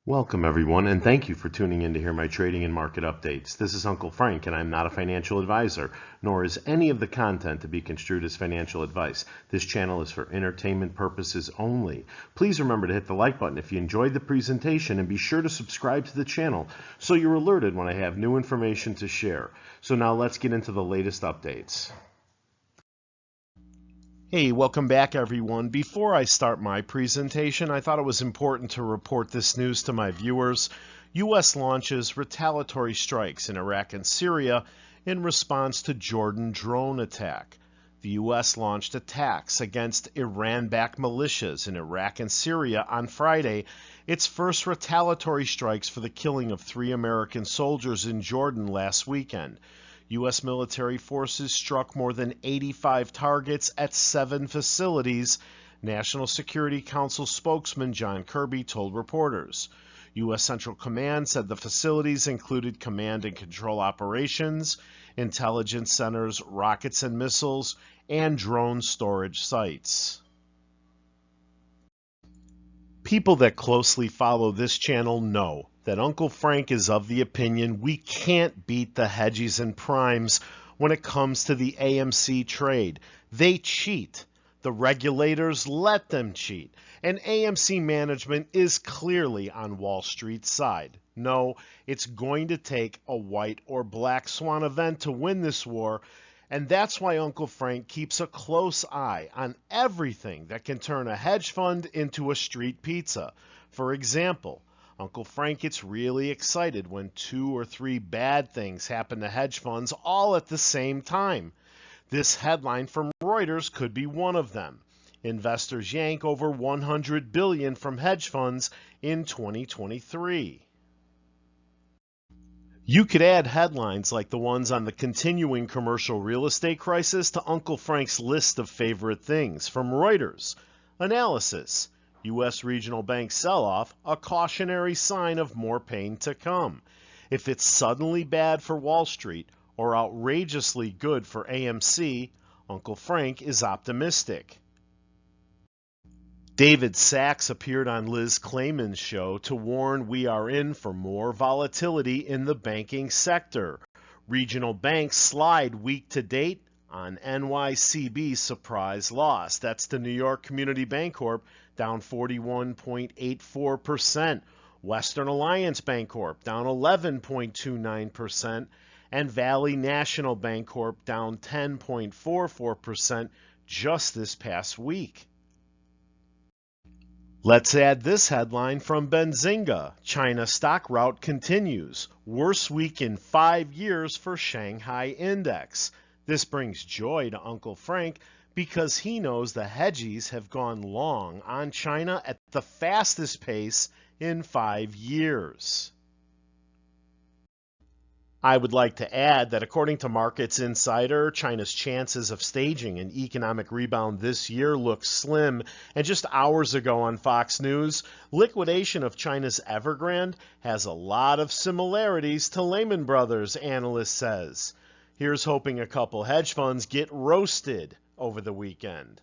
Welcome everyone, and thank you for tuning in to hear my trading and market updates. This is Uncle Frank, and I'm not a financial advisor, nor is any of the content to be construed as financial advice. This channel is for entertainment purposes only. Please remember to hit the like button if you enjoyed the presentation, and be sure to subscribe to the channel so you're alerted when I have new information to share. So now let's get into the latest updates. Hey, welcome back everyone. Before I start my presentation, I thought it was important to report this news to my viewers. U.S. launches retaliatory strikes in Iraq and Syria in response to Jordan drone attack. The U.S. launched attacks against Iran-backed militias in Iraq and Syria on Friday, its first retaliatory strikes for the killing of 3 American soldiers in Jordan last weekend. U.S. military forces struck more than 85 targets at 7 facilities, National Security Council spokesman John Kirby told reporters. U.S. Central Command said the facilities included command and control operations, intelligence centers, rockets and missiles, and drone storage sites. People that closely follow this channel know that Uncle Frank is of the opinion we can't beat the hedgies and primes when it comes to the AMC trade. They cheat. The regulators let them cheat. And AMC management is clearly on Wall Street's side. No, it's going to take a white or black swan event to win this war, and that's why Uncle Frank keeps a close eye on everything that can turn a hedge fund into a street pizza. For example, Uncle Frank gets really excited when 2 or 3 bad things happen to hedge funds all at the same time. This headline from Reuters could be one of them. Investors yank over $100 billion from hedge funds in 2023. You could add headlines like the ones on the continuing commercial real estate crisis to Uncle Frank's list of favorite things from Reuters. Analysis: U.S. regional bank sell-off, a cautionary sign of more pain to come. If it's suddenly bad for Wall Street or outrageously good for AMC, Uncle Frank is optimistic. David Sachs appeared on Liz Clayman's show to warn we are in for more volatility in the banking sector. Regional banks slide week to date on NYCB surprise loss. That's the New York Community Bancorp, down 41.84%. Western Alliance Bancorp, down 11.29%. And Valley National Bancorp, down 10.44% just this past week. Let's add this headline from Benzinga. China stock rout continues. Worst week in 5 years for Shanghai Index. This brings joy to Uncle Frank because he knows the hedgies have gone long on China at the fastest pace in 5 years. I would like to add that according to Markets Insider, China's chances of staging an economic rebound this year look slim. And just hours ago on Fox News, liquidation of China's Evergrande has a lot of similarities to Lehman Brothers, analyst says. Here's hoping a couple hedge funds get roasted over the weekend.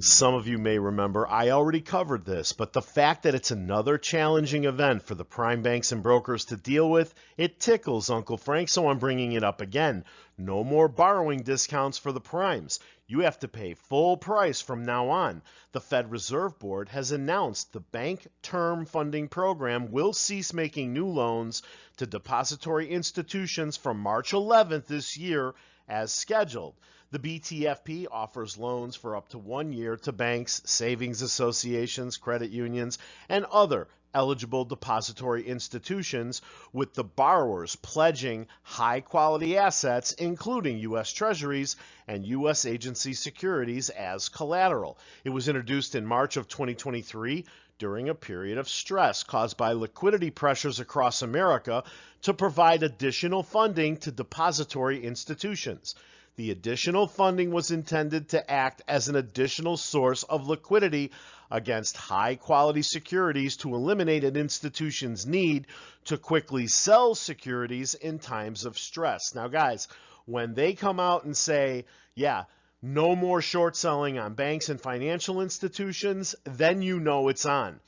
Some of you may remember I already covered this, but the fact that it's another challenging event for the prime banks and brokers to deal with, it tickles Uncle Frank, so I'm bringing it up again. No more borrowing discounts for the primes. You have to pay full price from now on. The Fed Reserve Board has announced the Bank Term Funding Program will cease making new loans to depository institutions from March 11th this year as scheduled. The BTFP offers loans for up to 1 year to banks, savings associations, credit unions, and other eligible depository institutions, with the borrowers pledging high-quality assets, including U.S. Treasuries and U.S. agency securities, as collateral. It was introduced in March of 2023 during a period of stress caused by liquidity pressures across America to provide additional funding to depository institutions. The additional funding was intended to act as an additional source of liquidity against high-quality securities to eliminate an institution's need to quickly sell securities in times of stress. Now, guys, when they come out and say, yeah, no more short selling on banks and financial institutions, then you know it's on.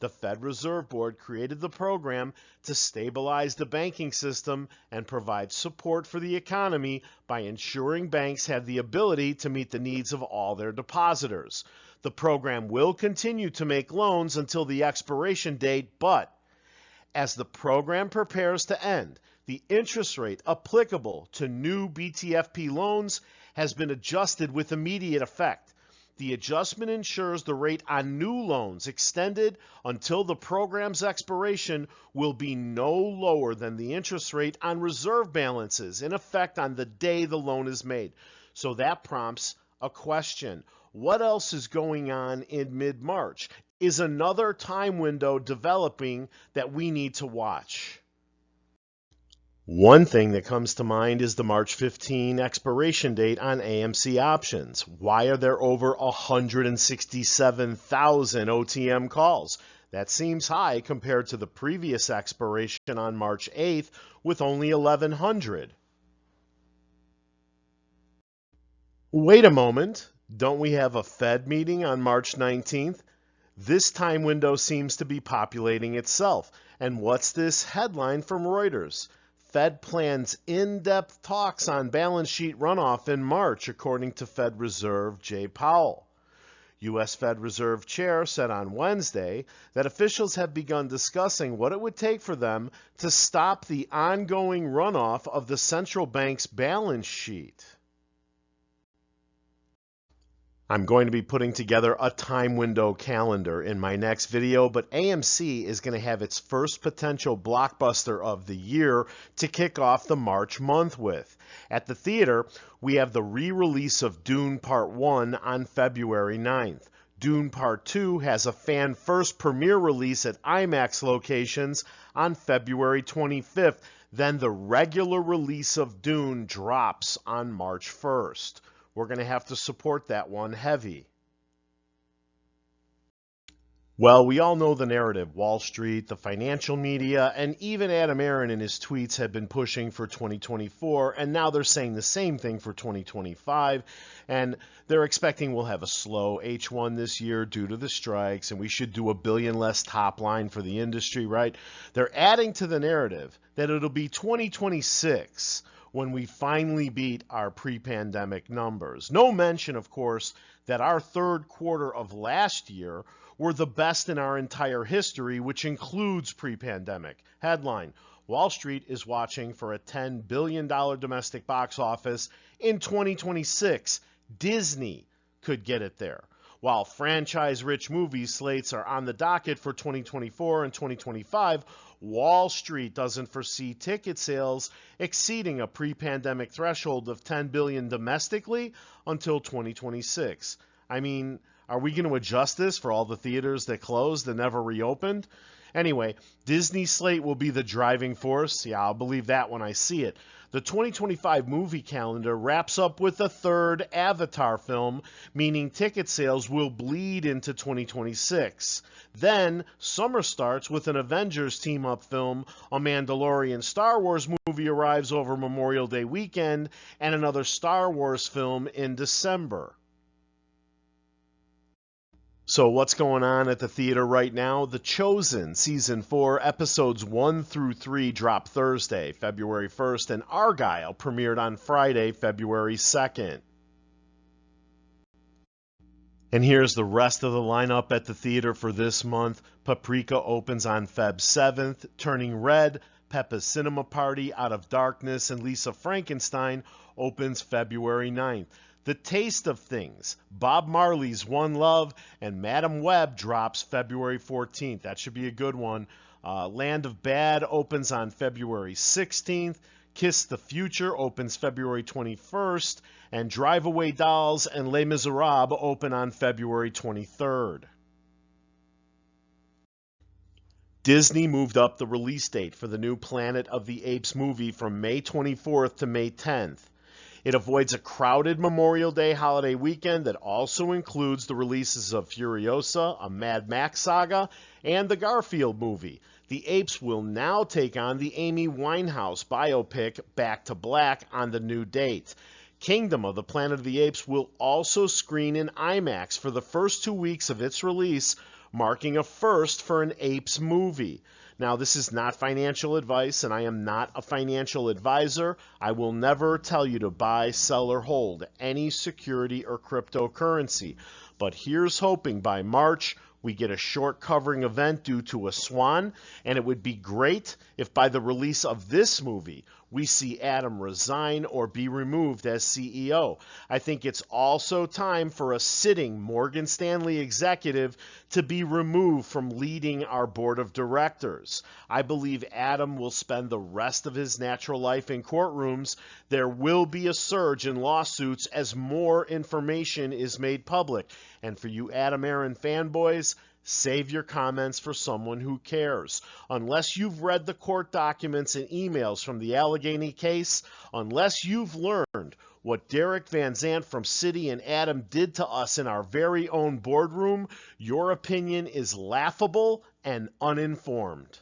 The Fed Reserve Board created the program to stabilize the banking system and provide support for the economy by ensuring banks have the ability to meet the needs of all their depositors. The program will continue to make loans until the expiration date, but as the program prepares to end, the interest rate applicable to new BTFP loans has been adjusted with immediate effect. The adjustment ensures the rate on new loans extended until the program's expiration will be no lower than the interest rate on reserve balances in effect on the day the loan is made. So that prompts a question. What else is going on in mid-March? Is another time window developing that we need to watch? One thing that comes to mind is the March 15 expiration date on AMC Options. Why are there over 167,000 OTM calls? That seems high compared to the previous expiration on March 8th with only 1,100. Wait a moment. Don't we have a Fed meeting on March 19th? This time window seems to be populating itself. And what's this headline from Reuters? Fed plans in-depth talks on balance sheet runoff in March, according to Fed Reserve Jay Powell. U.S. Fed Reserve Chair said on Wednesday that officials have begun discussing what it would take for them to stop the ongoing runoff of the central bank's balance sheet. I'm going to be putting together a time window calendar in my next video, but AMC is going to have its first potential blockbuster of the year to kick off the March month with. At the theater, we have the re-release of Dune Part 1 on February 9th. Dune Part 2 has a fan-first premiere release at IMAX locations on February 25th. Then the regular release of Dune drops on March 1st. We're going to have to support that one heavy. Well, we all know the narrative. Wall Street, the financial media, and even Adam Aron in his tweets have been pushing for 2024, and now they're saying the same thing for 2025, and they're expecting we'll have a slow H1 this year due to the strikes, and we should do $1 billion less top line for the industry, right? They're adding to the narrative that it'll be 2026 when we finally beat our pre-pandemic numbers. No mention, of course, that our third quarter of last year were the best in our entire history, which includes pre-pandemic. Headline, Wall Street is watching for a $10 billion domestic box office in 2026. Disney could get it there. While franchise-rich movie slates are on the docket for 2024 and 2025, Wall Street doesn't foresee ticket sales exceeding a pre-pandemic threshold of $10 billion domestically until 2026. I mean, are we going to adjust this for all the theaters that closed and never reopened? Anyway, Disney's slate will be the driving force. Yeah, I'll believe that when I see it. The 2025 movie calendar wraps up with a third Avatar film, meaning ticket sales will bleed into 2026. Then, summer starts with an Avengers team-up film, a Mandalorian Star Wars movie arrives over Memorial Day weekend, and another Star Wars film in December. So what's going on at the theater right now? The Chosen Season 4, Episodes 1 through 3 drop Thursday, February 1st, and Argylle premiered on Friday, February 2nd. And here's the rest of the lineup at the theater for this month. Paprika opens on Feb 7th, Turning Red, Peppa's Cinema Party, Out of Darkness, and Lisa Frankenstein opens February 9th. The Taste of Things, Bob Marley's One Love, and Madam Web drops February 14th. That should be a good one. Land of Bad opens on February 16th. Kiss the Future opens February 21st. And Drive Away Dolls and Les Miserables open on February 23rd. Disney moved up the release date for the new Planet of the Apes movie from May 24th to May 10th. It avoids a crowded Memorial Day holiday weekend that also includes the releases of Furiosa, a Mad Max saga, and the Garfield movie. The Apes will now take on the Amy Winehouse biopic Back to Black on the new date. Kingdom of the Planet of the Apes will also screen in IMAX for the first 2 weeks of its release, marking a first for an Apes movie. Now, this is not financial advice, and I am not a financial advisor. I will never tell you to buy, sell, or hold any security or cryptocurrency. But here's hoping by March we get a short covering event due to a swan, and it would be great if by the release of this movie we see Adam resign or be removed as CEO. I think it's also time for a sitting Morgan Stanley executive to be removed from leading our board of directors. I believe Adam will spend the rest of his natural life in courtrooms. There will be a surge in lawsuits as more information is made public. And for you Adam Aaron fanboys, save your comments for someone who cares. Unless you've read the court documents and emails from the Allegheny case, unless you've learned what Derek Van Zandt from Citi and Adam did to us in our very own boardroom, your opinion is laughable and uninformed.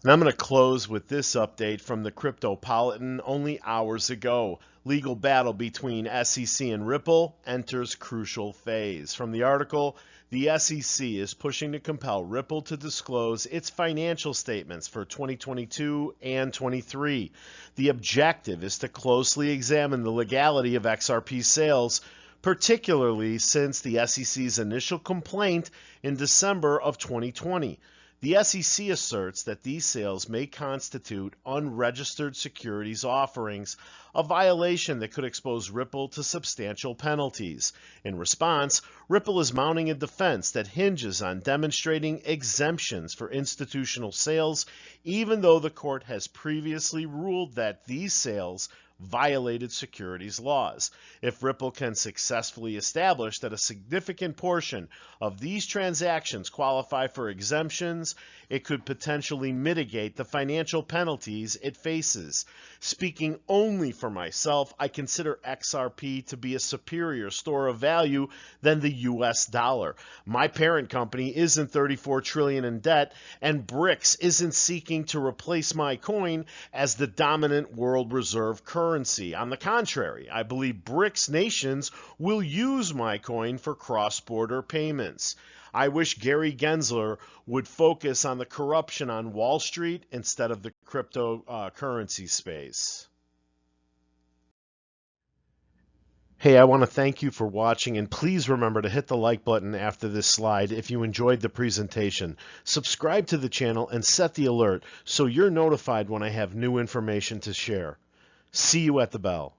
And I'm going to close with this update from the Cryptopolitan only hours ago. Legal battle between SEC and Ripple enters crucial phase. From the article, the SEC is pushing to compel Ripple to disclose its financial statements for 2022 and 23. The objective is to closely examine the legality of XRP sales, particularly since the SEC's initial complaint in December of 2020. The SEC asserts that these sales may constitute unregistered securities offerings, a violation that could expose Ripple to substantial penalties. In response, Ripple is mounting a defense that hinges on demonstrating exemptions for institutional sales, even though the court has previously ruled that these sales violated securities laws. If Ripple can successfully establish that a significant portion of these transactions qualify for exemptions, it could potentially mitigate the financial penalties it faces. Speaking only for myself, I consider XRP to be a superior store of value than the US dollar. My parent company isn't $34 trillion in debt, and BRICS isn't seeking to replace my coin as the dominant world reserve currency. On the contrary, I believe BRICS nations will use my coin for cross-border payments. I wish Gary Gensler would focus on the corruption on Wall Street instead of the cryptocurrency space. Hey, I want to thank you for watching, and please remember to hit the like button after this slide if you enjoyed the presentation. Subscribe to the channel and set the alert so you're notified when I have new information to share. See you at the bell.